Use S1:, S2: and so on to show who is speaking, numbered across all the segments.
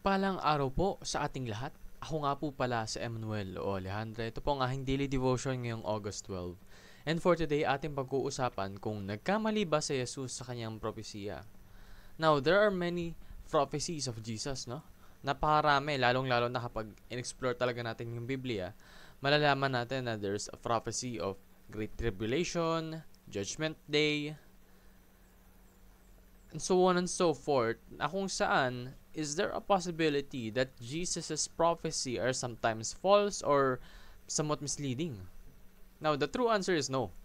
S1: Mapagpalang araw po sa ating lahat. Ako nga po pala si Emmanuel o Alejandra. Ito po ang aking daily devotion ngayong August 12. And for today, ating pag-uusapan kung nagkamali ba si Jesus sa kanyang propesiya. Now, there are many prophecies of Jesus, no? Napakarami, lalong-lalo na kapag in-explore talaga natin yung Biblia, malalaman natin na there's a prophecy of Great Tribulation, Judgment Day, and so on and so forth, na kung saan, is there a possibility that Jesus' prophecy are sometimes false or somewhat misleading? Now, the true answer is no.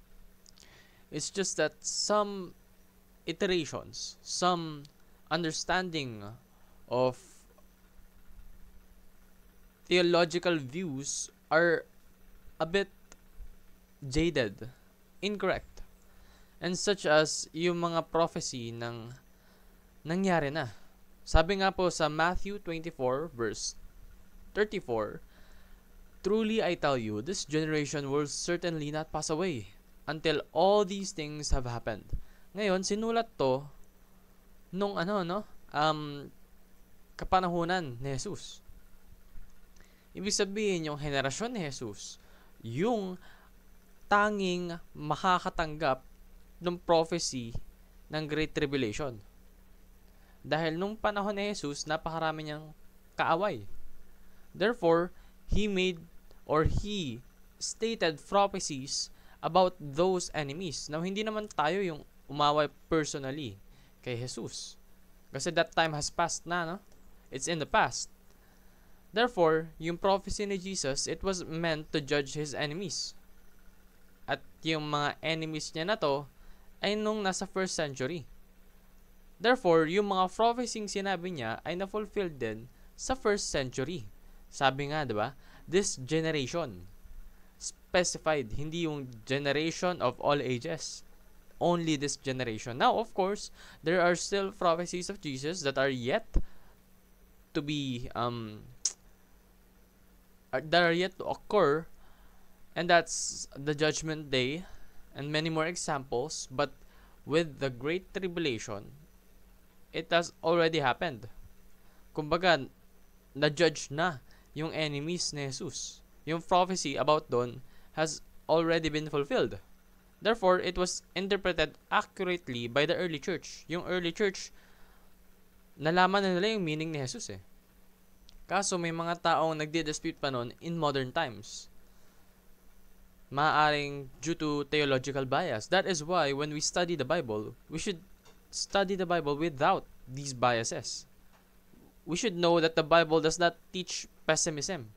S1: It's just that some iterations, some understanding of theological views are a bit jaded, incorrect, and such as yung mga prophecy ng nangyari na. Sabi nga po sa Matthew 24 verse 34, "Truly I tell you, this generation will certainly not pass away until all these things have happened." Ngayon, sinulat to nung kapanahunan ni Jesus. Ibig sabihin, yung henerasyon ni Jesus, yung tanging makakatanggap ng prophecy ng Great Tribulation. Dahil nung panahon ni Jesus, napakarami niyang kaaway. Therefore, he stated prophecies about those enemies. Now, hindi naman tayo yung umaway personally kay Jesus. Kasi that time has passed na, no? It's in the past. Therefore, yung prophecy ni Jesus, it was meant to judge his enemies. At yung mga enemies niya na to, ay nung nasa 1st century. Therefore, yung mga prophecy sinabi niya ay na-fulfilled din sa 1st century. Sabi nga, di ba? This generation. Specified, hindi yung generation of all ages. Only this generation. Now, of course, there are still prophecies of Jesus that are yet to be that are yet to occur, and that's the Judgment Day and many more examples. But with the Great Tribulation, it has already happened. Kumbaga, na-judge na yung enemies ni Jesus. Yung prophecy about doon has already been fulfilled. Therefore, it was interpreted accurately by the early church. Yung early church, nalaman na nila yung meaning ni Jesus eh. Kaso may mga taong nagdi-dispute pa noon in modern times. Maaaring due to theological bias. That is why when we study the Bible, we should study the Bible without these biases. We should know that the Bible does not teach pessimism.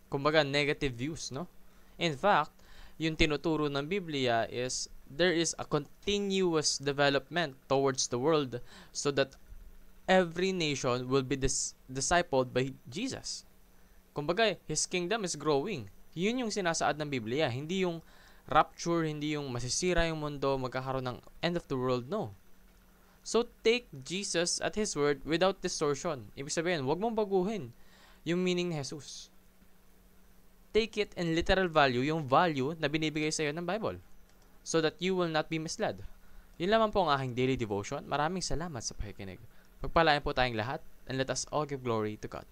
S1: Kumbaga, negative views, no? In fact, yung tinuturo ng Biblia is there is a continuous development towards the world so that every nation will be discipled by Jesus. Kumbaga, His kingdom is growing. Yun yung sinasaad ng Biblia. Hindi yung rapture, hindi yung masisira yung mundo, magkakaroon ng end of the world, no. So, take Jesus at His word without distortion. Ibig sabihin, huwag mong baguhin yung meaning ni Jesus. Take it in literal value, yung value na binibigay sa iyo ng Bible, so that you will not be misled. Yun lamang po ang aking daily devotion. Maraming salamat sa pakikinig. Pagpalain po tayong lahat, and let us all give glory to God.